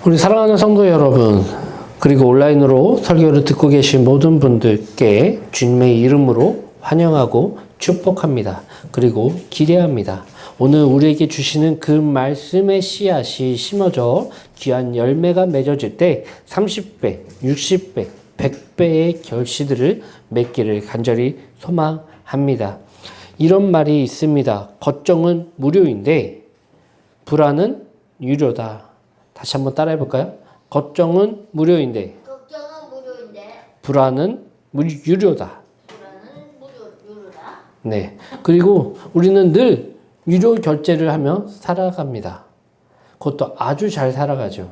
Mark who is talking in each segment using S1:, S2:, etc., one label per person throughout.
S1: 우리 사랑하는 성도 여러분, 그리고 온라인으로 설교를 듣고 계신 모든 분들께 주님의 이름으로 환영하고 축복합니다. 그리고 기대합니다. 오늘 우리에게 주시는 그 말씀의 씨앗이 심어져 귀한 열매가 맺어질 때 30배, 60배, 100배의 결실들을 맺기를 간절히 소망합니다. 이런 말이 있습니다. 걱정은 무료인데 불안은 유료다. 다시 한번 따라해 볼까요? 걱정은 무료인데 불안은 유료다. 네. 그리고 우리는 늘 유료 결제를 하며 살아갑니다. 그것도 아주 잘 살아가죠.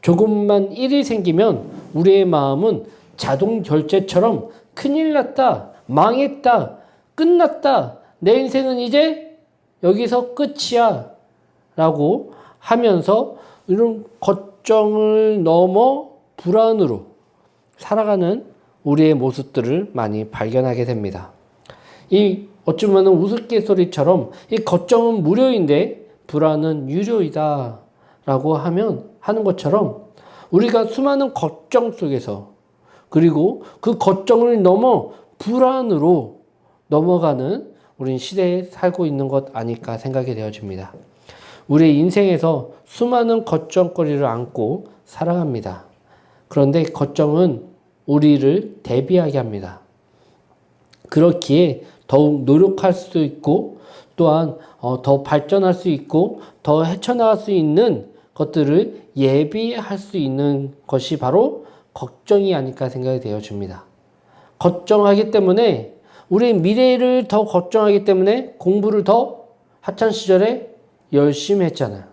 S1: 조금만 일이 생기면 우리의 마음은 자동 결제처럼 큰일 났다, 망했다, 끝났다, 내 인생은 이제 여기서 끝이야 라고 하면서 이런 걱정을 넘어 불안으로 살아가는 우리의 모습들을 많이 발견하게 됩니다. 이 어쩌면 우스갯소리처럼 이 걱정은 무료인데 불안은 유료이다 라고 하는 것처럼 우리가 수많은 걱정 속에서 그리고 그 걱정을 넘어 불안으로 넘어가는 우린 시대에 살고 있는 것 아닐까 생각이 되어집니다. 우리의 인생에서 수많은 걱정거리를 안고 살아갑니다. 그런데 걱정은 우리를 대비하게 합니다. 그렇기에 더욱 노력할 수 있고 또한 더 발전할 수 있고 더 헤쳐나갈 수 있는 것들을 예비할 수 있는 것이 바로 걱정이 아닐까 생각이 되어집니다. 걱정하기 때문에 우리의 미래를 더 걱정하기 때문에 공부를 더 학창시절에 열심히 했잖아요.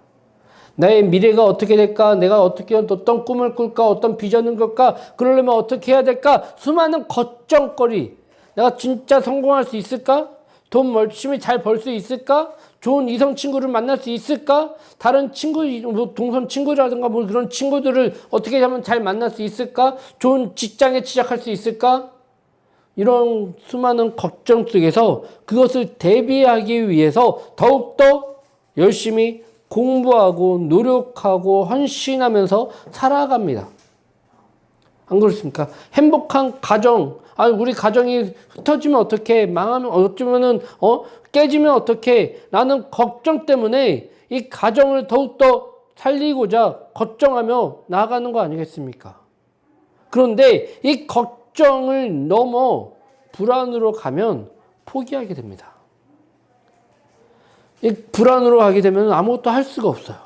S1: 나의 미래가 어떻게 될까? 내가 어떤 꿈을 꿀까? 어떤 비전을 꿀까? 그러려면 어떻게 해야 될까? 수많은 걱정거리. 내가 진짜 성공할 수 있을까? 돈 열심히 잘 벌 수 있을까? 좋은 이성 친구를 만날 수 있을까? 다른 친구, 동성 친구라든가 그런 친구들을 어떻게 하면 잘 만날 수 있을까? 좋은 직장에 취직할 수 있을까? 이런 수많은 걱정 속에서 그것을 대비하기 위해서 더욱더 열심히 공부하고 노력하고 헌신하면서 살아갑니다. 안 그렇습니까? 행복한 가정, 우리 가정이 흩어지면 어떡해, 망하면 어쩌면은 깨지면 어떡해, 라는 걱정 때문에 이 가정을 더욱더 살리고자 걱정하며 나아가는 거 아니겠습니까? 그런데 이 걱정을 넘어 불안으로 가면 포기하게 됩니다. 이 불안으로 하게 되면 아무것도 할 수가 없어요.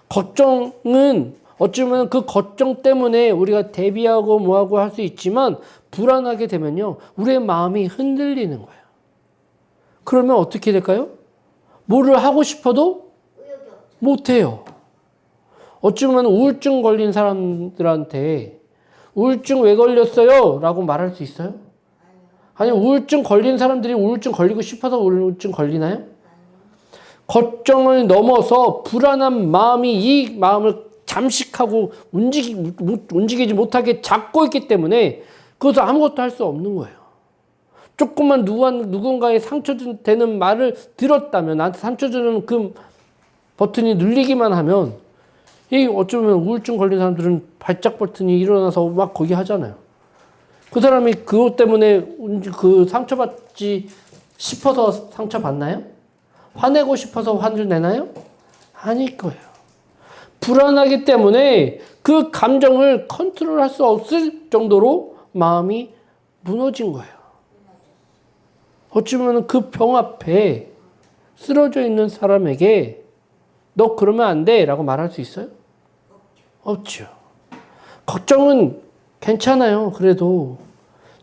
S1: 걱정은 어쩌면 그 걱정 때문에 우리가 대비하고 뭐하고 할 수 있지만 불안하게 되면요, 우리의 마음이 흔들리는 거예요. 그러면 어떻게 될까요? 뭐를 하고 싶어도 못해요. 어쩌면 우울증 걸린 사람들한테 우울증 왜 걸렸어요? 라고 말할 수 있어요? 아니, 우울증 걸린 사람들이 우울증 걸리고 싶어서 우울증 걸리나요? 걱정을 넘어서 불안한 마음이 이 마음을 잠식하고 움직이지 못하게 잡고 있기 때문에 그것을 아무것도 할 수 없는 거예요. 조금만 누군가의 상처되는 말을 들었다면, 나한테 상처 주는 그 버튼이 눌리기만 하면, 이 어쩌면 우울증 걸린 사람들은 발작 버튼이 일어나서 막 거기 하잖아요. 그 사람이 그것 때문에 그 상처받지 싶어서 상처받나요? 화내고 싶어서 화를 내나요? 아닐 거예요. 불안하기 때문에 그 감정을 컨트롤할 수 없을 정도로 마음이 무너진 거예요. 어쩌면 그 병 앞에 쓰러져 있는 사람에게 너 그러면 안 돼 라고 말할 수 있어요? 없죠. 걱정은 괜찮아요. 그래도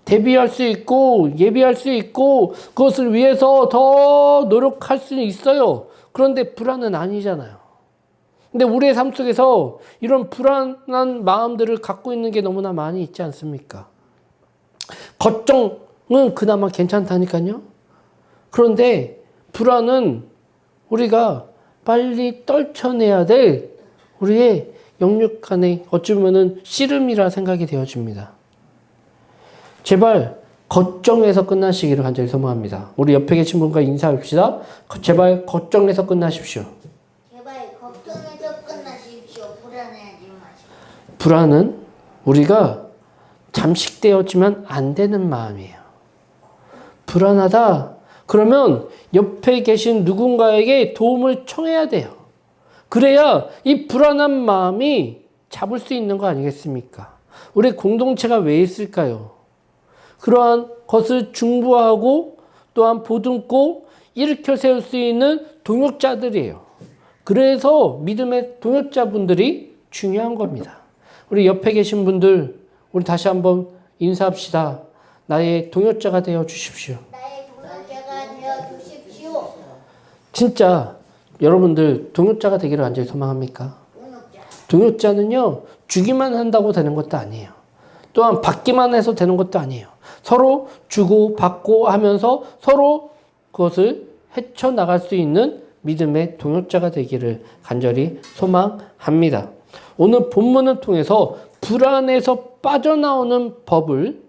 S1: 대비할 수 있고 예비할 수 있고 그것을 위해서 더 노력할 수 있어요. 그런데 불안은 아니잖아요. 근데 우리의 삶 속에서 이런 불안한 마음들을 갖고 있는 게 너무나 많이 있지 않습니까? 걱정은 그나마 괜찮다니까요. 그런데 불안은 우리가 빨리 떨쳐내야 될 우리의 영육간의 어쩌면은 씨름이라 생각이 되어집니다. 제발 걱정에서 끝나시기를 간절히 소망합니다. 우리 옆에 계신 분과 인사합시다. 제발 걱정에서 끝나십시오.
S2: 제발 걱정에서 끝나십시오. 불안해하지
S1: 불안은 우리가 잠식되었지만 안 되는 마음이에요. 불안하다. 그러면 옆에 계신 누군가에게 도움을 청해야 돼요. 그래야 이 불안한 마음이 잡을 수 있는 거 아니겠습니까? 우리 공동체가 왜 있을까요? 그러한 것을 중보하고 또한 보듬고 일으켜 세울 수 있는 동역자들이에요. 그래서 믿음의 동역자분들이 중요한 겁니다. 우리 옆에 계신 분들, 우리 다시 한번 인사합시다. 나의 동역자가 되어 주십시오.
S2: 나의 동역자가 되어 주십시오.
S1: 진짜 여러분들 동역자가 되기를 완전히 소망합니까? 동역자는요, 주기만 한다고 되는 것도 아니에요. 또한 받기만 해서 되는 것도 아니에요. 서로 주고 받고 하면서 서로 그것을 헤쳐나갈 수 있는 믿음의 동역자가 되기를 간절히 소망합니다. 오늘 본문을 통해서 불안에서 빠져나오는 법을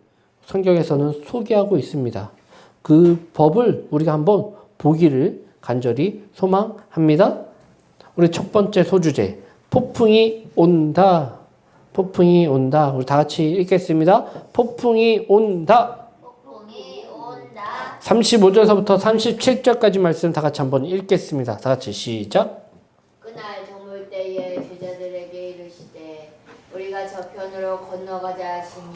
S1: 성경에서는 소개하고 있습니다. 그 법을 우리가 한번 보기를 간절히 소망합니다. 우리 첫 번째 소주제, 폭풍이 온다. 폭풍이 온다. 우리 다 같이 읽겠습니다. 폭풍이 온다.
S2: 폭풍이 온다.
S1: 35절서부터 37절까지 말씀 다 같이 한번 읽겠습니다. 다 같이 시작.
S3: 그날 저물 때에 제자들에게 이르시되 우리가 저편으로 건너가자 하시니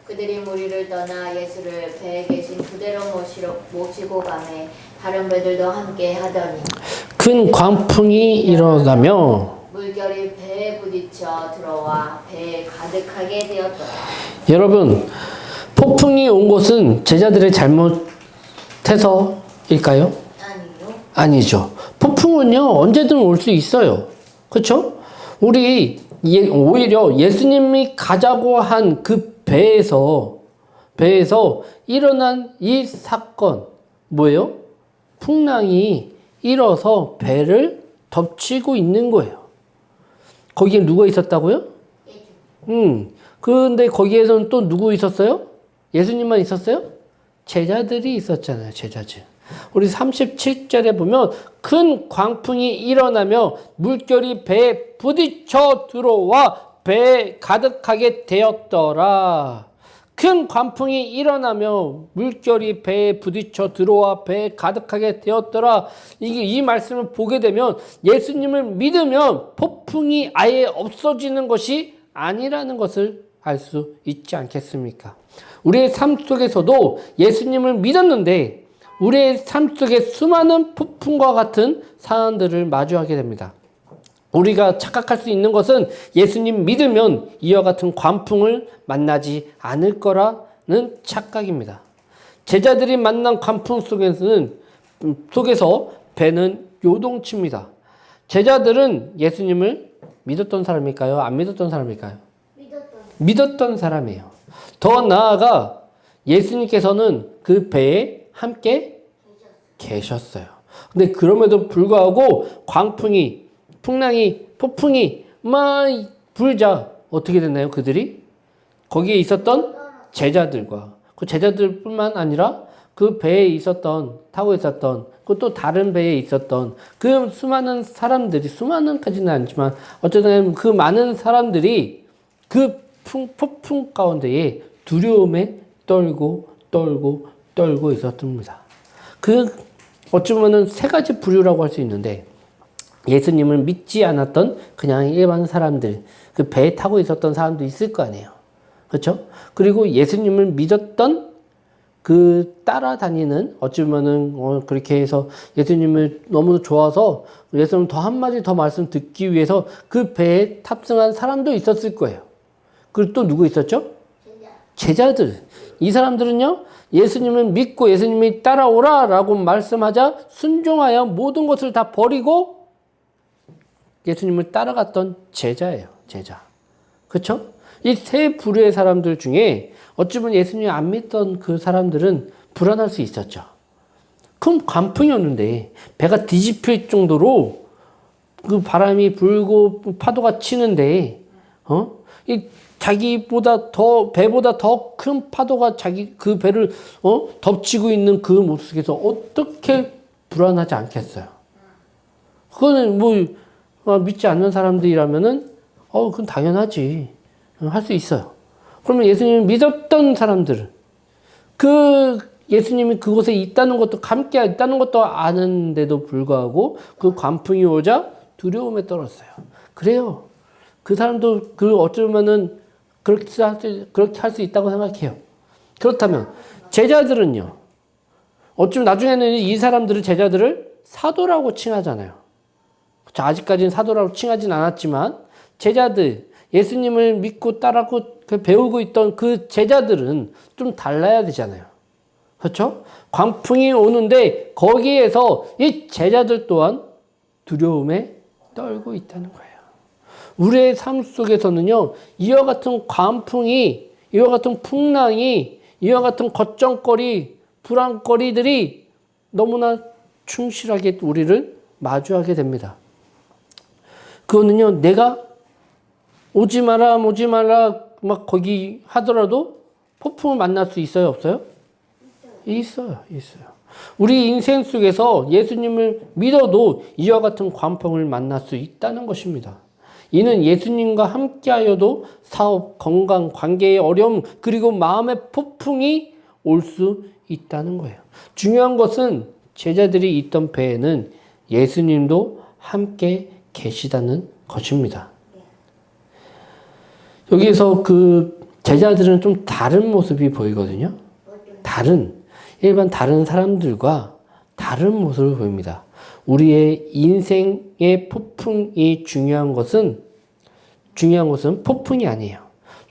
S3: 그들이 무리를 떠나 예수를 배에 계신 그대로 모시고 가매 다른 배들도 함께 하더니
S1: 큰 광풍이 일어나며
S3: 물결이 배에 부딪혀 들어와 배에 가득하게 되었더라.
S1: 여러분, 폭풍이 온 것은 제자들의 잘못해서일까요?
S3: 아니요.
S1: 아니죠. 폭풍은요, 언제든 올 수 있어요. 그렇죠? 우리 오히려 예수님이 가자고 한 그 배에서 일어난 이 사건, 뭐예요? 풍랑이 일어서 배를 덮치고 있는 거예요. 거기에 누가 있었다고요? 근데 거기에서는 또 누구 있었어요? 예수님만 있었어요? 제자들이 있었잖아요, 제자들. 우리 37절에 보면 큰 광풍이 일어나며 물결이 배에 부딪혀 들어와 배에 가득하게 되었더라. 큰 광풍이 일어나며 물결이 배에 부딪혀 들어와 배에 가득하게 되었더라. 이 말씀을 보게 되면 예수님을 믿으면 폭풍이 아예 없어지는 것이 아니라는 것을 알 수 있지 않겠습니까? 우리의 삶 속에서도 예수님을 믿었는데 우리의 삶 속에 수많은 폭풍과 같은 상황들을 마주하게 됩니다. 우리가 착각할 수 있는 것은 예수님 믿으면 이와 같은 광풍을 만나지 않을 거라는 착각입니다. 제자들이 만난 광풍 속에서 배는 요동칩니다. 제자들은 예수님을 믿었던 사람일까요? 안 믿었던 사람일까요? 믿었던 사람이에요. 더 나아가 예수님께서는 그 배에 함께 계셨어요. 근데 그럼에도 불구하고 폭풍이 막 불자 어떻게 됐나요? 그들이 거기에 있었던 제자들과 그 제자들뿐만 아니라 그 배에 타고 있었던 또 다른 배에 있었던 그 수많은 사람들이, 수많은까지는 아니지만 어쨌든 그 많은 사람들이 그 폭풍 가운데에 두려움에 떨고 있었답니다. 어쩌면은 세 가지 부류라고 할 수 있는데, 예수님을 믿지 않았던 그냥 일반 사람들, 그 배에 타고 있었던 사람도 있을 거 아니에요. 그렇죠? 그리고 예수님을 믿었던 그 따라다니는, 어쩌면은 그렇게 해서 예수님을 너무 좋아서 예수님 더 한마디 더 말씀 듣기 위해서 그 배에 탑승한 사람도 있었을 거예요. 그리고 또 누구 있었죠? 제자들. 이 사람들은요, 예수님을 믿고 예수님이 따라오라 라고 말씀하자 순종하여 모든 것을 다 버리고 예수님을 따라갔던 제자예요. 제자. 그렇죠? 이 세 부류의 사람들 중에 어찌 보면 예수님을 안 믿던 그 사람들은 불안할 수 있었죠. 큰 광풍이 오는데 배가 뒤집힐 정도로 그 바람이 불고 파도가 치는데 자기보다 배보다 더 큰 파도가 그 배를 덮치고 있는 그 모습에서 어떻게 불안하지 않겠어요? 그거는 믿지 않는 사람들이라면은 그건 당연하지. 할 수 있어요. 그러면 예수님을 믿었던 사람들은 그 예수님이 그곳에 있다는 것도 함께 있다는 것도 아는데도 불구하고 그 광풍이 오자 두려움에 떨었어요. 그래요. 그 사람도 그 어쩌면은 그렇게 할 수 있다고 생각해요. 그렇다면 제자들은요. 어쩌면 나중에는 이 사람들은 제자들을 사도라고 칭하잖아요. 아직까지는 사도라고 칭하진 않았지만 제자들, 예수님을 믿고 따라고 배우고 있던 그 제자들은 좀 달라야 되잖아요. 그렇죠? 광풍이 오는데 거기에서 이 제자들 또한 두려움에 떨고 있다는 거예요. 우리의 삶 속에서는요, 이와 같은 광풍이, 이와 같은 풍랑이, 이와 같은 걱정거리, 불안거리들이 너무나 충실하게 우리를 마주하게 됩니다. 그거는요, 내가 오지 마라, 오지 마라, 막 거기 하더라도 폭풍을 만날 수 있어요, 없어요? 있어요. 우리 인생 속에서 예수님을 믿어도 이와 같은 광풍을 만날 수 있다는 것입니다. 이는 예수님과 함께하여도 사업, 건강, 관계의 어려움, 그리고 마음의 폭풍이 올 수 있다는 거예요. 중요한 것은 제자들이 있던 배에는 예수님도 함께 계시다는 것입니다. 여기에서 그 제자들은 좀 다른 모습이 보이거든요. 일반 다른 사람들과 다른 모습을 보입니다. 우리의 인생의 폭풍이 중요한 것은 폭풍이 아니에요.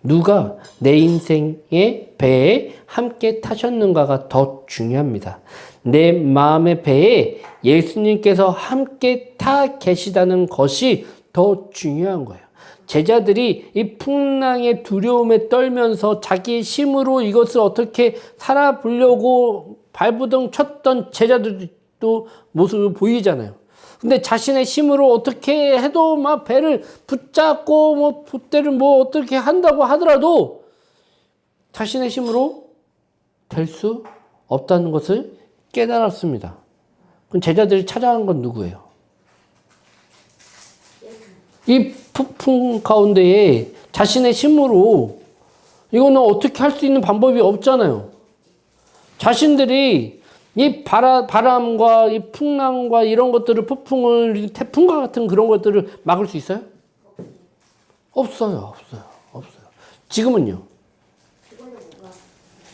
S1: 누가 내 인생의 배에 함께 타셨는가가 더 중요합니다. 내 마음의 배에 예수님께서 함께 타 계시다는 것이 더 중요한 거예요. 제자들이 이 풍랑의 두려움에 떨면서 자기 힘으로 이것을 어떻게 살아보려고 발부둥 쳤던 제자들도 모습을 보이잖아요. 근데 자신의 힘으로 어떻게 해도 막 배를 붙잡고 뭐 봇대를 뭐 어떻게 한다고 하더라도 자신의 힘으로 될 수 없다는 것을 깨달았습니다. 그럼 제자들이 찾아간 건 누구예요? 이 폭풍 가운데에 자신의 힘으로 이거는 어떻게 할 수 있는 방법이 없잖아요. 자신들이 이 바람과 이 풍랑과 이런 것들을 폭풍을 태풍과 같은 그런 것들을 막을 수 있어요? 없어요. 지금은요?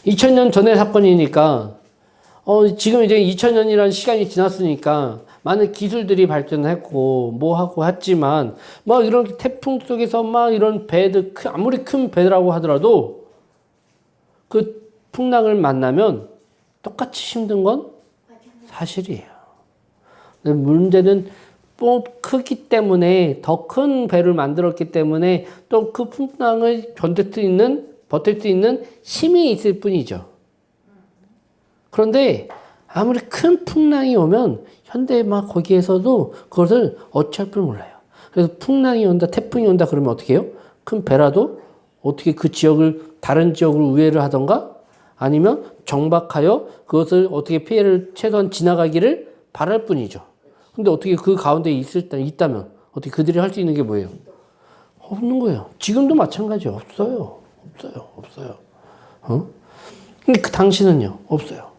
S1: 2000년 전의 사건이니까 지금 이제 2000년이라는 시간이 지났으니까 많은 기술들이 발전했고 뭐 하고 했지만 막 이런 태풍 속에서 막 이런 배들 아무리 큰 배라고 하더라도 그 풍랑을 만나면 똑같이 힘든 건 사실이에요. 문제는 또 크기 때문에 더 큰 배를 만들었기 때문에 또 그 풍랑을 버틸 수 있는 힘이 있을 뿐이죠. 그런데 아무리 큰 풍랑이 오면 현대 막 거기에서도 그것을 어찌할 줄 몰라요. 그래서 풍랑이 온다, 태풍이 온다 그러면 어떻게 해요? 큰 배라도 어떻게 그 지역을 다른 지역으로 우회를 하던가 아니면 정박하여 그것을 어떻게 피해를 최소한 지나가기를 바랄 뿐이죠. 근데 어떻게 그 가운데 있다면 어떻게 그들이 할 수 있는 게 뭐예요? 없는 거예요. 지금도 마찬가지예요. 없어요. 근데 그 당시는요, 없어요.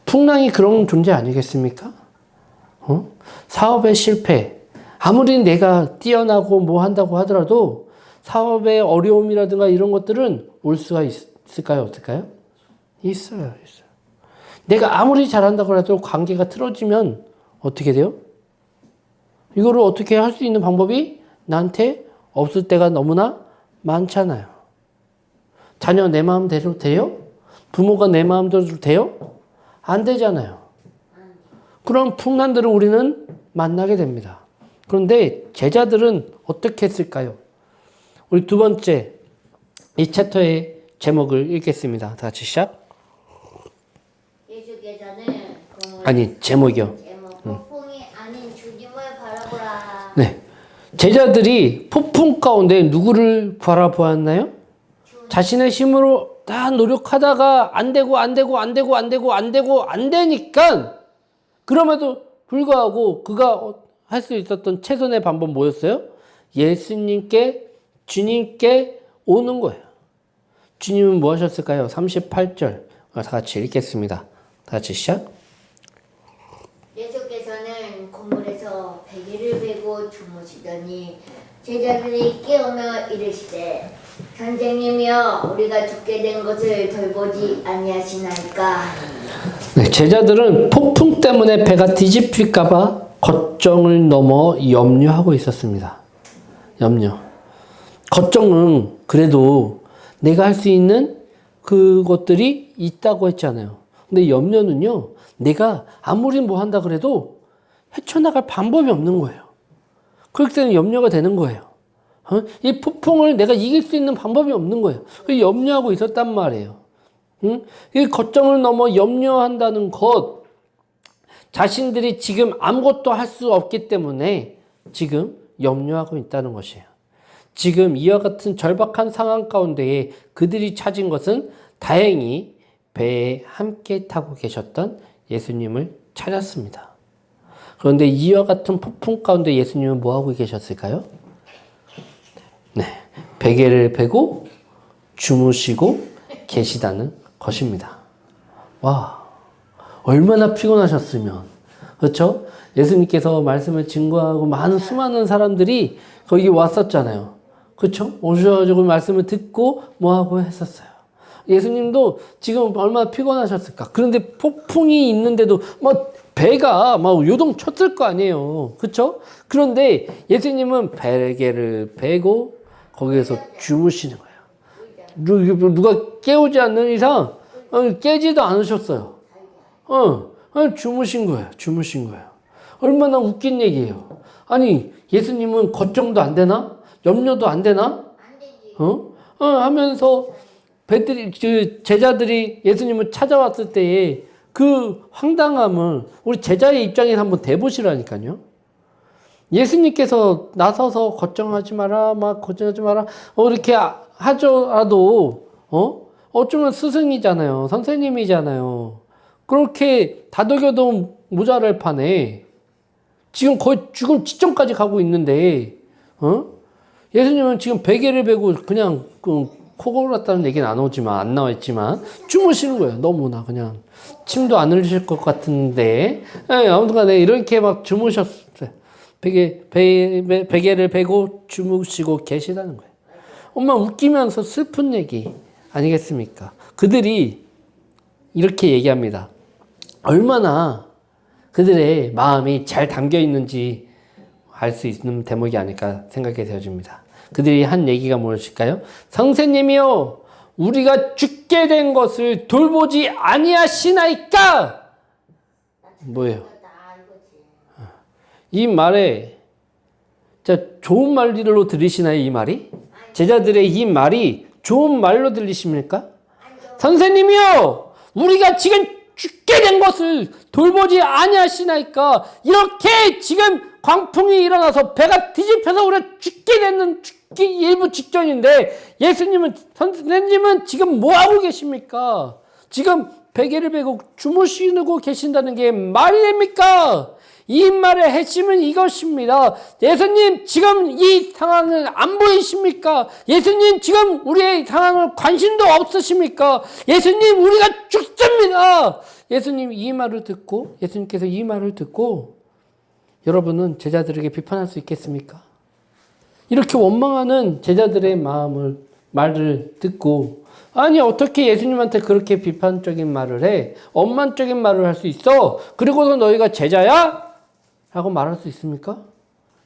S1: 풍랑이 그런 존재 아니겠습니까? 사업의 실패, 아무리 내가 뛰어나고 뭐 한다고 하더라도 사업의 어려움이라든가 이런 것들은 올 수가 있을까요? 없을까요? 있어요. 내가 아무리 잘한다고 해도 관계가 틀어지면 어떻게 돼요? 이거를 어떻게 할 수 있는 방법이 나한테 없을 때가 너무나 많잖아요. 자녀 내 마음대로 돼요? 부모가 내 마음대로 돼요? 안 되잖아요. 그런 풍랑들을 우리는 만나게 됩니다. 그런데 제자들은 어떻게 했을까요? 우리 두 번째 이 챕터의 제목을 읽겠습니다. 다 같이 시작.
S2: 예수께서는
S1: 제목이요.
S2: 폭풍이 아닌 주님을 바라보라.
S1: 네. 제자들이 폭풍 가운데 누구를 바라보았나요? 자신의 힘으로 다 노력하다가 안 되니까 그럼에도 불구하고 그가 할 수 있었던 최선의 방법 뭐였어요? 예수님께 주님께 오는 거예요. 주님은 뭐 하셨을까요? 38절 다 같이 읽겠습니다. 다 같이 시작.
S3: 예수께서는 건물에서 베개를 베고 주무시더니 제자들이 깨우며 이르시되 선생님이여 우리가 죽게 된 것을 돌보지 아니하시나이까.
S1: 네, 제자들은 폭풍 때문에 배가 뒤집힐까봐 걱정을 넘어 염려하고 있었습니다. 염려. 걱정은 그래도 내가 할 수 있는 그것들이 있다고 했잖아요. 근데 염려는요, 내가 아무리 뭐 한다 그래도 헤쳐나갈 방법이 없는 거예요. 그렇기 때문에 염려가 되는 거예요. 이 폭풍을 내가 이길 수 있는 방법이 없는 거예요. 염려하고 있었단 말이에요. 이 걱정을 넘어 염려한다는 것, 자신들이 지금 아무것도 할 수 없기 때문에 지금 염려하고 있다는 것이에요. 지금 이와 같은 절박한 상황 가운데에 그들이 찾은 것은 다행히 배에 함께 타고 계셨던 예수님을 찾았습니다. 그런데 이와 같은 폭풍 가운데 예수님은 뭐하고 계셨을까요? 네, 베개를 베고 주무시고 계시다는 것입니다. 와, 얼마나 피곤하셨으면, 그렇죠? 예수님께서 말씀을 증거하고 많은 수많은 사람들이 거기 왔었잖아요. 그렇죠? 오셔가지고 말씀을 듣고 뭐하고 했었어요. 예수님도 지금 얼마나 피곤하셨을까. 그런데 폭풍이 있는데도 배가 요동 쳤을 거 아니에요. 그렇죠? 그런데 예수님은 베개를 베고 거기에서 주무시는 거예요. 누가 깨우지 않는 이상 깨지도 않으셨어요. 주무신 거예요. 주무신 거예요. 얼마나 웃긴 얘기예요. 아니, 예수님은 걱정도 안 되나? 염려도 안 되나?
S3: 안 되지.
S1: 하면서 제자들이 예수님을 찾아왔을 때에 그 황당함을 우리 제자의 입장에서 한번 대보시라니까요. 예수님께서 나서서 걱정하지 마라, 걱정하지 마라, 이렇게 하더라도, 어쩌면 스승이잖아요. 선생님이잖아요. 그렇게 다독여도 모자랄 판에 지금 거의 죽음 직전까지 가고 있는데, 예수님은 지금 베개를 베고 그냥 코 골았다는 얘기는 안 나와 있지만 주무시는 거예요. 너무나 그냥 침도 안 흘리실 것 같은데, 아무튼간에 이렇게 주무셨어요. 베개를 베고 주무시고 계시다는 거예요. 엄마 웃기면서 슬픈 얘기 아니겠습니까? 그들이 이렇게 얘기합니다. 얼마나 그들의 마음이 잘 담겨 있는지 알 수 있는 대목이 아닐까 생각이 되어집니다. 그들이 한 얘기가 무엇일까요? 선생님이요, 우리가 죽게 된 것을 돌보지 아니하시나이까? 뭐예요? 이 말에 좋은 말로 들리시나요? 이 말이? 제자들의 이 말이 좋은 말로 들리십니까? 선생님이요, 우리가 지금 죽게 된 것을 돌보지 아니하시나이까? 이렇게 지금 광풍이 일어나서 배가 뒤집혀서 우리가 죽기 일부 직전인데 선생님은 지금 뭐 하고 계십니까? 지금 베개를 베고 주무시고 계신다는 게 말이 됩니까? 이 말의 핵심은 이것입니다. 예수님 지금 이 상황을 안 보이십니까? 예수님 지금 우리의 상황을 관심도 없으십니까? 예수님 우리가 죽습니다. 예수님께서 이 말을 듣고 여러분은 제자들에게 비판할 수 있겠습니까? 이렇게 원망하는 제자들의 말을 듣고, 아니 어떻게 예수님한테 그렇게 비판적인 말을 해? 엄만적인 말을 할 수 있어? 그리고도 너희가 제자야? 라고 말할 수 있습니까?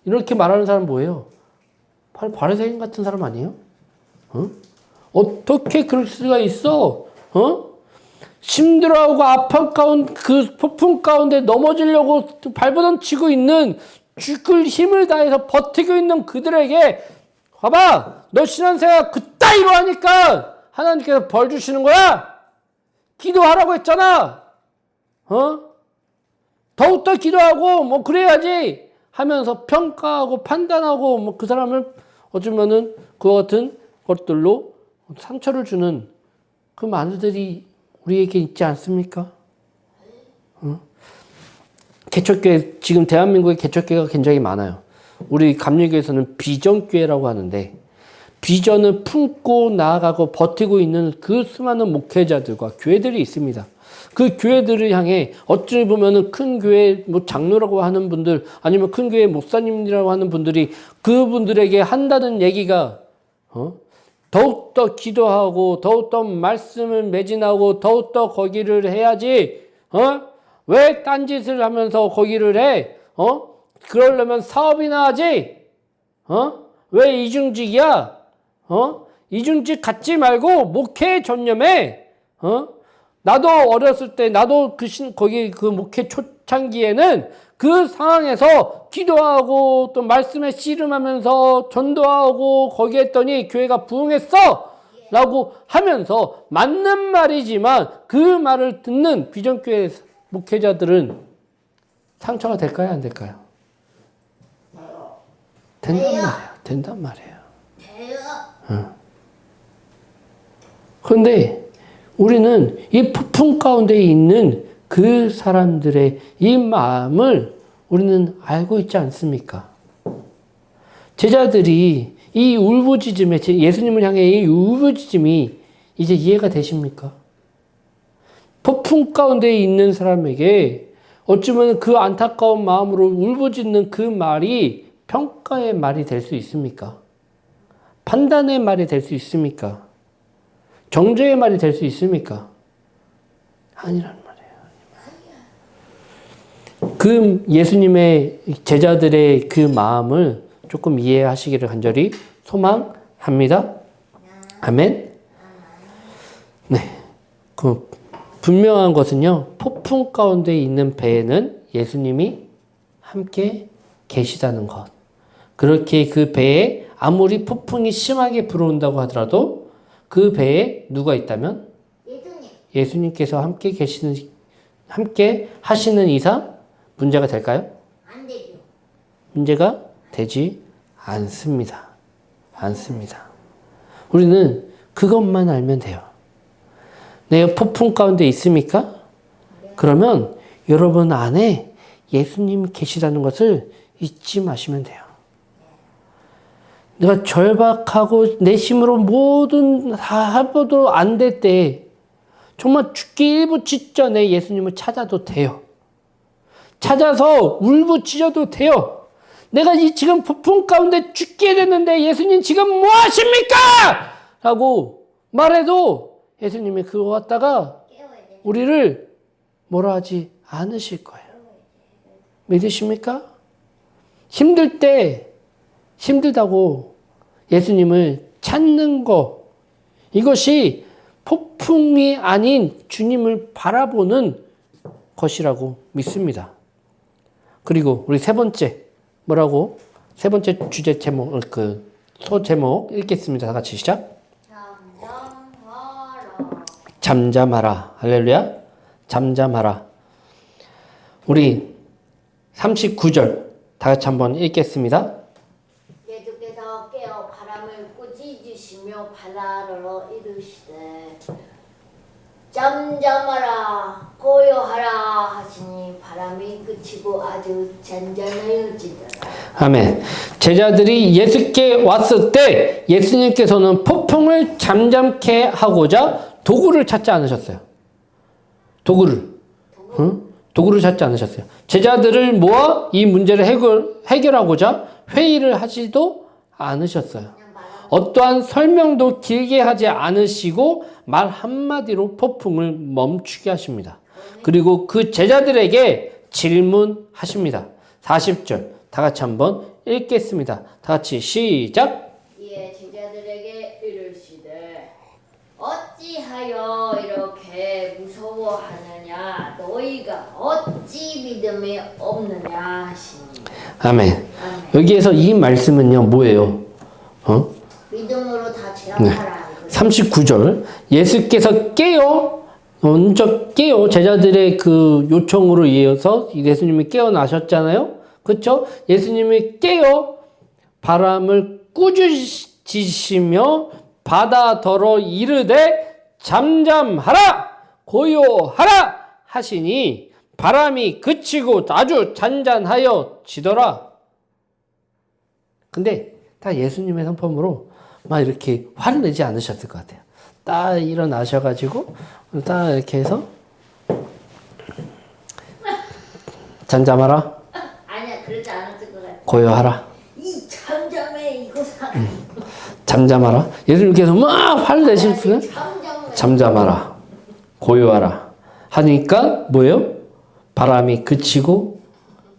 S1: 이렇게 말하는 사람 뭐예요? 바리새인 같은 사람 아니에요? 어떻게 그럴 수가 있어? 힘들어하고 아픈 가운데, 그 폭풍 가운데 넘어지려고 발버둥 치고 있는, 죽을 힘을 다해서 버티고 있는 그들에게, 봐봐! 너 신앙생활 그따위로 하니까 하나님께서 벌 주시는 거야? 기도하라고 했잖아! 더욱더 기도하고, 그래야지! 하면서 평가하고 판단하고, 그 사람을 어쩌면은 그와 같은 것들로 상처를 주는 그 말들이 우리에게 있지 않습니까? 개척교회, 지금 대한민국의 개척교회가 굉장히 많아요. 우리 감리교에서는 비전교회라고 하는데, 비전을 품고 나아가고 버티고 있는 그 수많은 목회자들과 교회들이 있습니다. 그 교회들을 향해 어찌 보면은 큰 교회 뭐 장로라고 하는 분들 아니면 큰 교회 목사님이라고 하는 분들이 그분들에게 한다는 얘기가 더욱더 기도하고 더욱더 말씀을 매진하고 더욱더 거기를 해야지 왜 딴짓을 하면서 거기를 해? 그러려면 사업이나 하지? 왜 이중직이야? 이중직 갖지 말고 목회에 전념해. 나도 어렸을 때, 나도 거기 그 목회 초창기에는 그 상황에서 기도하고 또 말씀에 씨름하면서 전도하고 거기 했더니 교회가 부흥했어! 라고 하면서 맞는 말이지만 그 말을 듣는 비전교회 목회자들은 상처가 될까요? 안 될까요? 된단 말이에요. 된단 말이에요. 그런데 우리는 이 폭풍 가운데 있는 그 사람들의 이 마음을 우리는 알고 있지 않습니까? 제자들이 이 울부짖음에 예수님을 향해 이 울부짖음이 이제 이해가 되십니까? 폭풍 가운데 있는 사람에게 어쩌면 그 안타까운 마음으로 울부짖는 그 말이 평가의 말이 될 수 있습니까? 판단의 말이 될 수 있습니까? 정죄의 말이 될 수 있습니까? 아니란 말이에요. 그 예수님의 제자들의 그 마음을 조금 이해하시기를 간절히 소망합니다. 아멘. 네. 그 분명한 것은요, 폭풍 가운데 있는 배에는 예수님이 함께 계시다는 것. 그렇게 그 배에 아무리 폭풍이 심하게 불어온다고 하더라도 그 배에 누가 있다면 예수님께서 함께 하시는 이상 문제가 될까요?
S2: 안 되죠.
S1: 문제가 되지 않습니다. 우리는 그것만 알면 돼요. 내가 폭풍 가운데 있습니까? 그러면 여러분 안에 예수님이 계시다는 것을 잊지 마시면 돼요. 내가 절박하고 내 힘으로 뭐든 다 해봐도 안 될 때 정말 죽기 일부 직전에 예수님을 찾아도 돼요. 찾아서 울부짖어도 돼요. 내가 지금 폭풍 가운데 죽게 됐는데 예수님 지금 뭐 하십니까? 라고 말해도 예수님이 그거 갖다가 우리를 뭐라 하지 않으실 거예요. 믿으십니까? 힘들 때 힘들다고 예수님을 찾는 거, 이것이 폭풍이 아닌 주님을 바라보는 것이라고 믿습니다. 그리고 우리 세 번째 뭐라고? 세 번째 주제 제목, 소 제목 읽겠습니다. 다 같이 시작. 잠잠하라. 할렐루야. 잠잠하라. 우리 39절 다 같이 한번 읽겠습니다.
S3: 예수께서 깨어 바람을 꾸짖으시며 바다로 이르시되 잠잠하라 고요하라 하시니 바람이 그치고 아주 잔잔하여지더라. 아멘. 제자들이 예수께 왔을 때 예수님께서는 폭풍을 잠잠케 하고자 도구를 찾지 않으셨어요. 도구를 찾지 않으셨어요. 제자들을 모아 이 문제를 해결하고자 회의를 하지도 않으셨어요. 어떠한 설명도 길게 하지 않으시고 말 한마디로 폭풍을 멈추게 하십니다. 그리고 그 제자들에게 질문하십니다. 40절 다 같이 한번 읽겠습니다. 다 같이 시작. 이에 제자들에게 이르시되 어찌하여 이렇게 무서워하느냐 너희가 어찌 믿음이 없느냐 하시니. 아멘. 여기에서 이 말씀은요 뭐예요?
S2: 믿음으로 다 제압하라.
S1: 39절 예수께서 먼저 제자들의 그 요청으로 이어서 예수님이 깨어나셨잖아요. 그렇죠? 예수님이 바람을 꾸짖으시며 바다더러 이르되 잠잠하라 고요하라 하시니 바람이 그치고 아주 잔잔하여 지더라. 근데 다 예수님의 성품으로 막 이렇게 화를 내지 않으셨을 것 같아요. 딱 일어나셔가지고 딱 이렇게 해서 잠잠하라.
S3: 아니야, 그러지 않았을 것 같아.
S1: 고요하라.
S3: 이 잠잠해 이거 사.
S1: 잠잠하라. 예수님께서 막 화를 내실 때 잠잠하라. 고요하라. 하니까 뭐예요? 바람이 그치고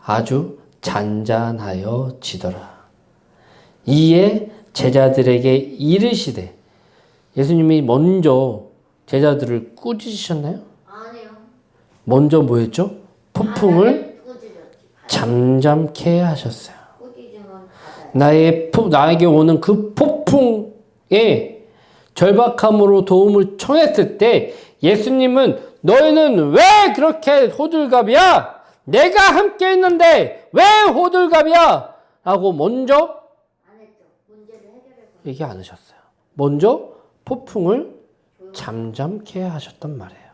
S1: 아주 잔잔하여 지더라. 이에 제자들에게 이르시되, 예수님이 먼저 제자들을 꾸짖으셨나요?
S3: 아니요.
S1: 먼저 뭐 했죠? 폭풍을
S3: 꾸짖었지.
S1: 잠잠케 하셨어요.
S3: 꾸짖으면 바다에.
S1: 나에게 오는 그 폭풍에 절박함으로 도움을 청했을 때 예수님은 너희는 왜 그렇게 호들갑이야? 내가 함께 있는데 왜 호들갑이야? 라고 먼저
S3: 안 했죠. 문제를 해결해.
S1: 얘기 안 하셨어요. 먼저 폭풍을 잠잠케 하셨단 말이에요.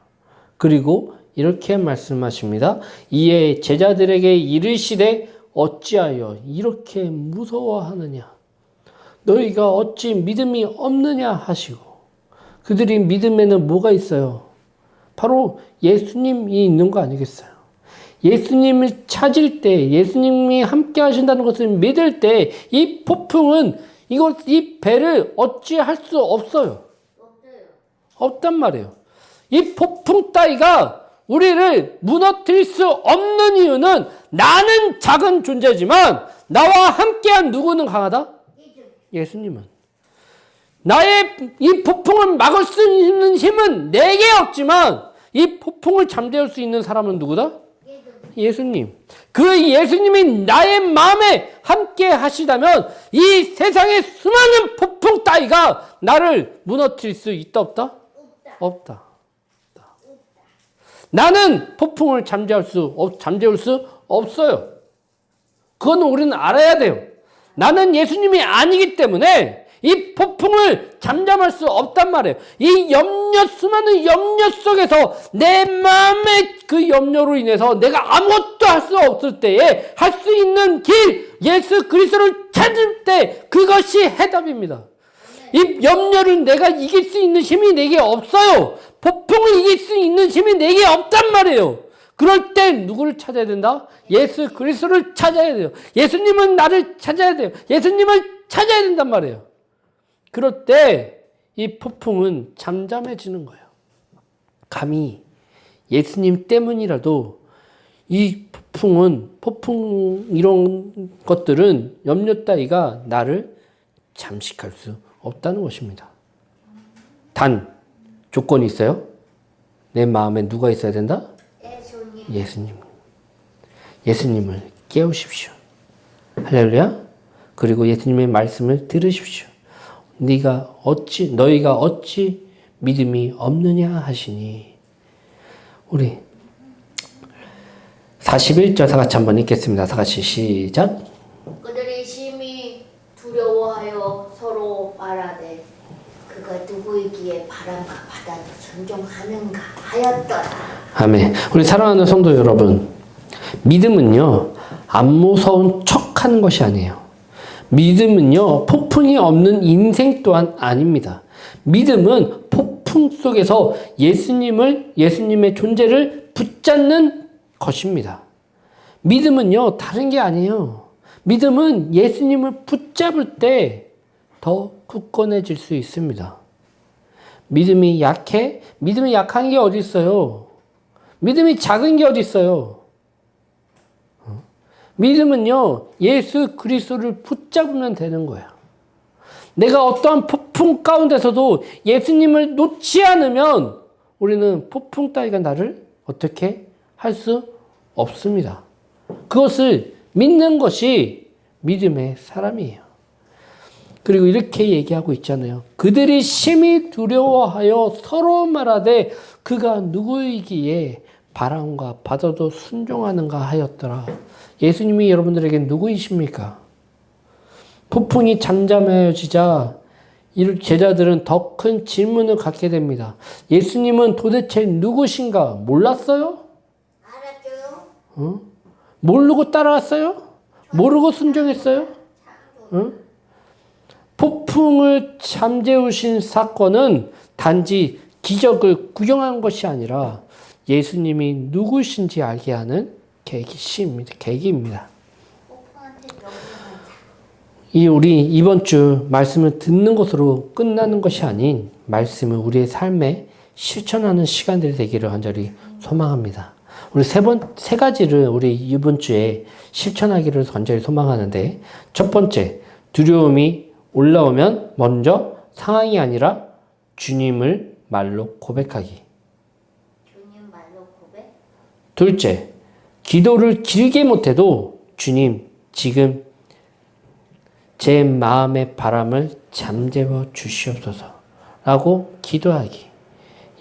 S1: 그리고 이렇게 말씀하십니다. 이에 제자들에게 이르시되 어찌하여 이렇게 무서워하느냐? 너희가 어찌 믿음이 없느냐 하시고, 그들이 믿음에는 뭐가 있어요? 바로 예수님이 있는 거 아니겠어요? 예수님을 찾을 때, 예수님이 함께 하신다는 것을 믿을 때, 이 폭풍은 이 배를 어찌할 수 없어요. 없단 말이에요. 이 폭풍 따위가 우리를 무너뜨릴 수 없는 이유는 나는 작은 존재지만 나와 함께한 누구는 강하다? 예수님은. 나의 이 폭풍을 막을 수 있는 힘은 내게 없지만 이 폭풍을 잠재울 수 있는 사람은 누구다? 예수님. 그 예수님이 나의 마음에 함께 하시다면 이 세상의 수많은 폭풍 따위가 나를 무너뜨릴 수 있다 없다? 없다. 나는 폭풍을 잠재울 수 없어요. 그건 우리는 알아야 돼요. 나는 예수님이 아니기 때문에 이 폭풍을 잠잠할 수 없단 말이에요. 이 수많은 염려 속에서 내 마음의 그 염려로 인해서 내가 아무것도 할 수 없을 때에 할 수 있는 길, 예수 그리스도를 찾을 때 그것이 해답입니다. 이 염려를 내가 이길 수 있는 힘이 내게 없어요. 폭풍을 이길 수 있는 힘이 내게 없단 말이에요. 그럴 때 누구를 찾아야 된다? 예수 그리스도를 찾아야 돼요. 예수님은 나를 찾아야 돼요. 예수님을 찾아야 된단 말이에요. 그럴 때 이 폭풍은 잠잠해지는 거예요. 감히 예수님 때문이라도 이 폭풍 이런 것들은 염려 따위가 나를 잠식할 수 없다는 것입니다. 단 조건이 있어요. 내 마음에 누가 있어야 된다? 예수님. 예수님을 깨우십시오. 할렐루야. 그리고 예수님의 말씀을 들으십시오. 너희가 어찌 믿음이 없느냐 하시니. 우리 41절 다 같이 한번 읽겠습니다. 다 같이 시작.
S3: 그들이 심히 두려워하여 서로 말하되 그가 누구이기에 바람과 바다도 순종하는가 하였더라.
S1: 아멘. 우리 사랑하는 성도 여러분, 믿음은요 안 무서운 척하는 것이 아니에요. 믿음은요 폭풍이 없는 인생 또한 아닙니다. 믿음은 폭풍 속에서 예수님의 존재를 붙잡는 것입니다. 믿음은요 다른 게 아니에요. 믿음은 예수님을 붙잡을 때 더 굳건해질 수 있습니다. 믿음이 약해? 믿음이 약한 게 어디 있어요? 믿음이 작은 게 어디 있어요? 믿음은요 예수 그리스도를 붙잡으면 되는 거야. 내가 어떠한 폭풍 가운데서도 예수님을 놓지 않으면 우리는 폭풍 따위가 나를 어떻게 할 수 없습니다. 그것을 믿는 것이 믿음의 사람이에요. 그리고 이렇게 얘기하고 있잖아요. 그들이 심히 두려워하여 서로 말하되 그가 누구이기에 바람과 바다도 순종하는가 하였더라. 예수님이 여러분들에게 누구이십니까? 폭풍이 잠잠해지자 제자들은 더 큰 질문을 갖게 됩니다. 예수님은 도대체 누구신가 몰랐어요?
S3: 알았죠?
S1: 모르고 따라왔어요? 모르고 순종했어요? 폭풍을 잠재우신 사건은 단지 기적을 구경한 것이 아니라 예수님이 누구신지 알게 하는 계기입니다.
S2: 폭풍한테 명령하자.
S1: 우리 이번 주 말씀을 듣는 것으로 끝나는 것이 아닌 말씀을 우리의 삶에 실천하는 시간들이 되기를 간절히 소망합니다. 우리 세 가지를 우리 이번 주에 실천하기를 간절히 소망하는데, 첫 번째, 두려움이 올라오면 먼저 상황이 아니라 주님을 말로 고백하기.
S2: 주님 말로 고백.
S1: 둘째, 기도를 길게 못해도 주님, 지금 제 마음의 바람을 잠재워 주시옵소서 라고 기도하기.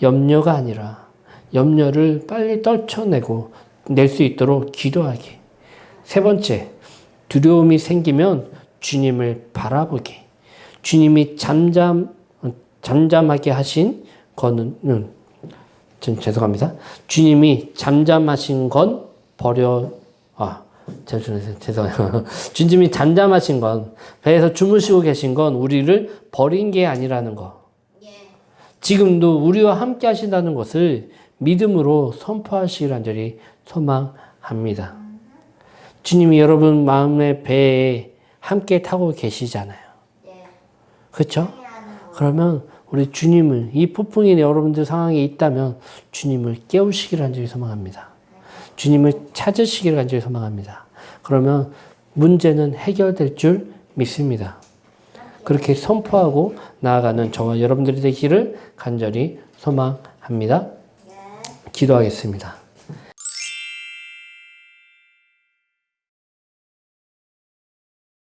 S1: 염려가 아니라 염려를 빨리 떨쳐내고 낼 수 있도록 기도하기. 세 번째, 두려움이 생기면 주님을 바라보기. 주님이 잠잠하게 하신 거는, 죄송합니다. 주님이 잠잠하신 건 죄송해요. 주님이 잠잠하신 건, 배에서 주무시고 계신 건 우리를 버린 게 아니라는 거.
S2: 예.
S1: 지금도 우리와 함께 하신다는 것을 믿음으로 선포하시길 간절히 소망합니다. 주님이 여러분 마음의 배에 함께 타고 계시잖아요.
S2: 예.
S1: 그렇죠?
S2: 하는 거.
S1: 그러면 우리 주님을, 이 폭풍이 여러분들 상황에 있다면 주님을 깨우시길 간절히 소망합니다. 주님을 찾으시길 간절히 소망합니다. 그러면 문제는 해결될 줄 믿습니다. 그렇게 선포하고 나아가는 저와 여러분들이 되기를 간절히 소망합니다.
S2: 예.
S1: 기도하겠습니다.